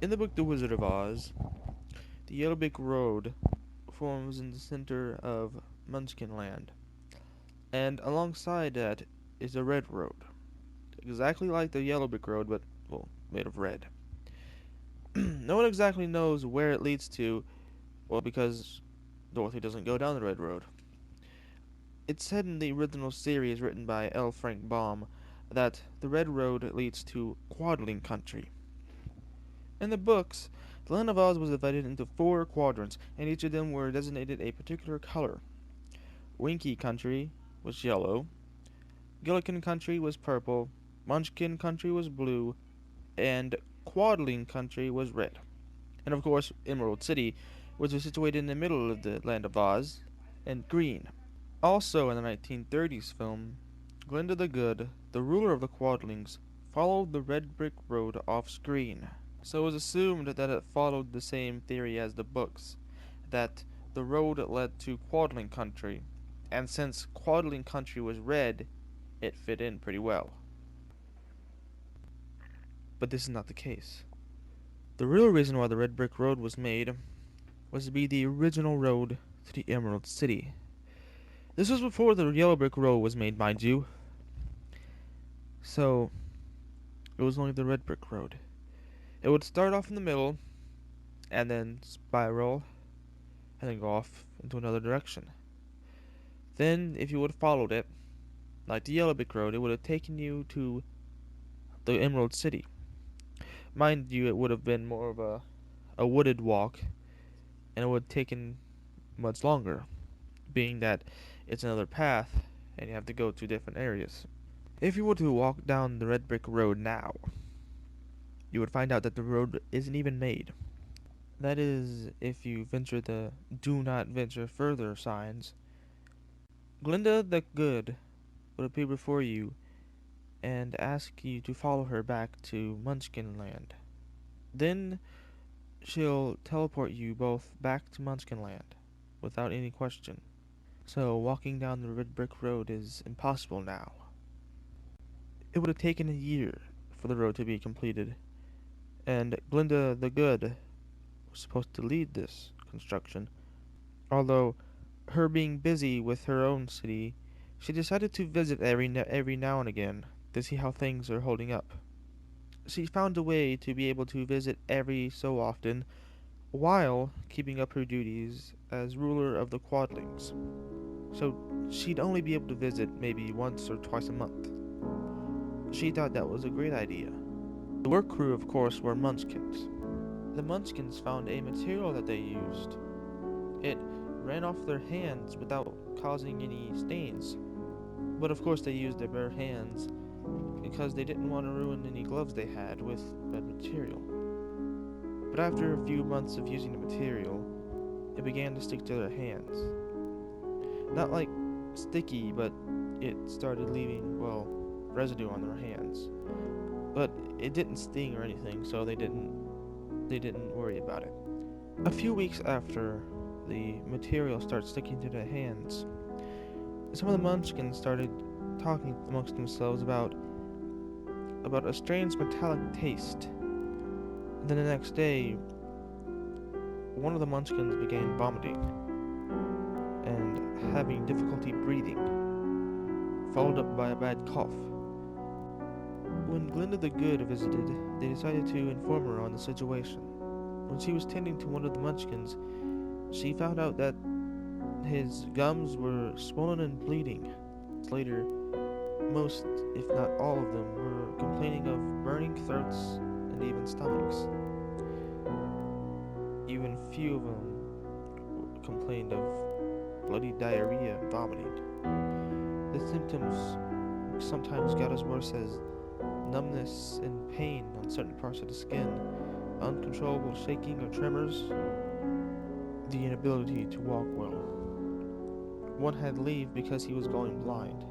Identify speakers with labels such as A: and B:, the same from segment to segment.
A: In the book The Wizard of Oz, the Yellow Brick Road forms in the center of Munchkin Land, and alongside that is a red road, exactly like the Yellow Brick Road, but, well, made of red. No one exactly knows where it leads to, well, because Dorothy doesn't go down the red road. It's said in the original series written by L. Frank Baum that the red road leads to Quadling Country. In the books, the Land of Oz was divided into 4 quadrants, and each of them were designated a particular color. Winky Country was yellow, Gillikin Country was purple, Munchkin Country was blue, and Quadling Country was red. And of course, Emerald City, which was situated in the middle of the Land of Oz, and green. Also in the 1930s film, Glinda the Good, the ruler of the Quadlings, followed the red brick road off screen. So it was assumed that it followed the same theory as the books, that the road led to Quadling Country, and since Quadling Country was red, it fit in pretty well. But this is not the case. The real reason why the red brick road was made was to be the original road to the Emerald City. This was before the yellow brick road was made, mind you. So, it was only the red brick road. It would start off in the middle, and then spiral, and then go off into another direction. Then, if you would have followed it, like the yellow brick road, it would have taken you to the Emerald City. Mind you, it would have been more of a wooded walk, and it would have taken much longer, being that it's another path, and you have to go to different areas. If you were to walk down the red brick road now, you would find out that the road isn't even made. That is, if you venture the "do not venture further" signs. Glinda the Good would appear before you and ask you to follow her back to Munchkin Land. Then she'll teleport you both back to Munchkin Land without any question. So walking down the red brick road is impossible now. It would have taken a year for the road to be completed, and Glinda the Good was supposed to lead this construction. Although, her being busy with her own city, she decided to visit every now and again to see how things are holding up. She found a way to be able to visit every so often while keeping up her duties as ruler of the Quadlings. So she'd only be able to visit maybe once or twice a month. She thought that was a great idea. The work crew, of course, were Munchkins. The Munchkins found a material that they used. It ran off their hands without causing any stains. But of course they used their bare hands because they didn't want to ruin any gloves they had with red material. But after a few months of using the material, it began to stick to their hands. Not like sticky, but it started leaving, well, residue on their hands. But it didn't sting or anything, so they didn't worry about it. A few weeks after the material started sticking to their hands, some of the Munchkins started talking amongst themselves about a strange metallic taste. And then the next day, one of the Munchkins began vomiting and having difficulty breathing, followed up by a bad cough. When Glinda the Good visited, they decided to inform her on the situation. When she was tending to one of the Munchkins, she found out that his gums were swollen and bleeding. Later, most, if not all of them, were complaining of burning throats and even stomachs. Even few of them complained of bloody diarrhea and vomiting. The symptoms sometimes got as worse as numbness and pain on certain parts of the skin, uncontrollable shaking or tremors, the inability to walk well. One had to leave because he was going blind.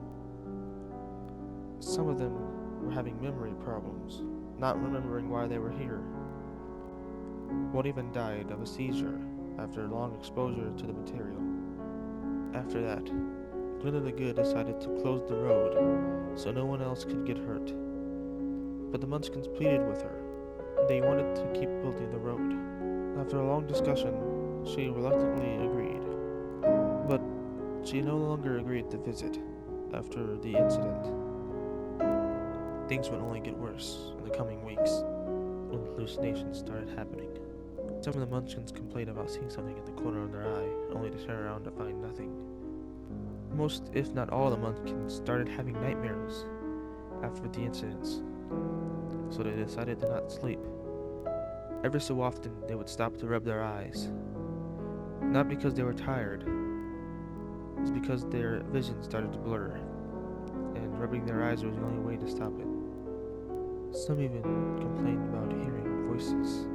A: Some of them were having memory problems, not remembering why they were here. One even died of a seizure after long exposure to the material. After that, Glinda the Good decided to close the road so no one else could get hurt. But the Munchkins pleaded with her, they wanted to keep building the road. After a long discussion, she reluctantly agreed. But she no longer agreed to visit after the incident. Things would only get worse in the coming weeks when hallucinations started happening. Some of the Munchkins complained about seeing something in the corner of their eye, only to turn around to find nothing. Most, if not all, the Munchkins started having nightmares after the incidents, so they decided to not sleep. Every so often, they would stop to rub their eyes. Not because they were tired, it's because their vision started to blur, and rubbing their eyes was the only way to stop it. Some even complained about hearing voices,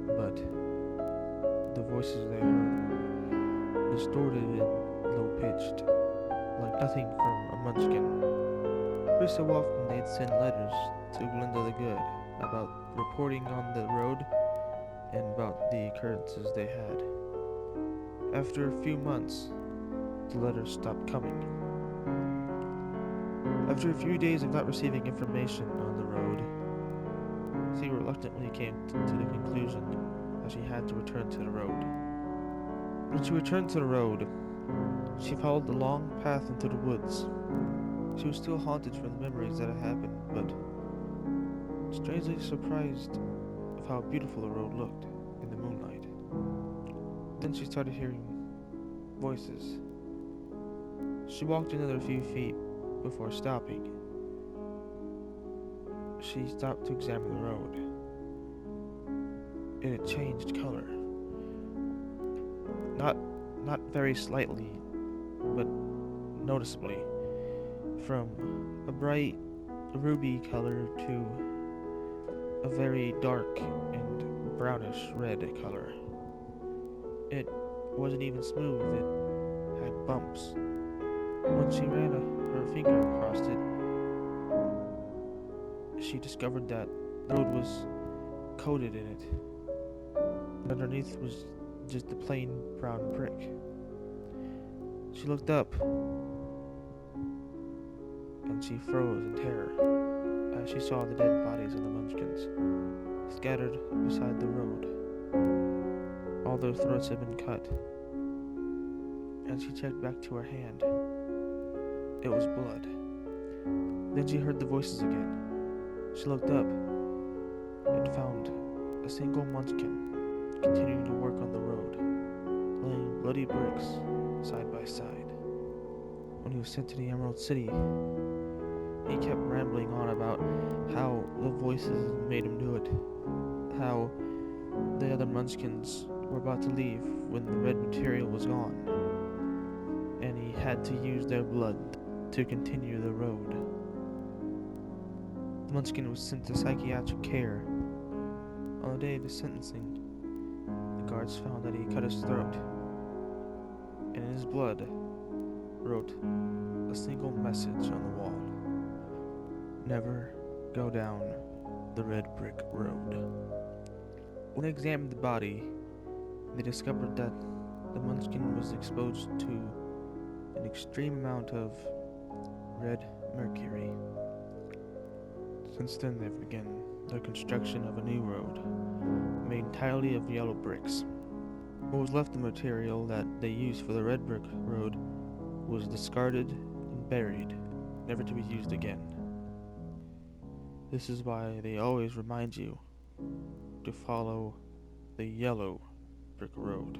A: but the voices they heard were distorted and low-pitched, like nothing from a Munchkin. Every so often they'd send letters to Glinda the Good about reporting on the road and about the occurrences they had. After a few months, the letters stopped coming. After a few days of not receiving information on the road, she reluctantly came to the conclusion that she had to return to the road. When she returned to the road, she followed the long path into the woods. She was still haunted from the memories that had happened, but strangely surprised of how beautiful the road looked in the moonlight. Then she started hearing voices. She walked another few feet before stopping. She stopped to examine the road. It had changed color. Not very slightly, but noticeably. From a bright ruby color to a very dark and brownish red color. It wasn't even smooth, it had bumps. When she ran her finger across it, she discovered that the road was coated in it. Underneath was just a plain brown brick. She looked up, and she froze in terror as she saw the dead bodies of the Munchkins scattered beside the road. All their throats had been cut, and she checked back to her hand. It was blood. Then she heard the voices again. She looked up and found a single Munchkin continuing to work on the road, laying bloody bricks side by side. When he was sent to the Emerald City, he kept rambling on about how the voices made him do it, how the other Munchkins were about to leave when the red material was gone, and he had to use their blood to continue the road. The Munchkin was sent to psychiatric care. On the day of his sentencing, the guards found that he cut his throat, and in his blood wrote a single message on the wall: "Never go down the red brick road." When they examined the body, they discovered that the Munchkin was exposed to an extreme amount of red mercury. Since then, they've begun the construction of a new road, made entirely of yellow bricks. What was left of the material that they used for the red brick road was discarded and buried, never to be used again. This is why they always remind you to follow the yellow brick road.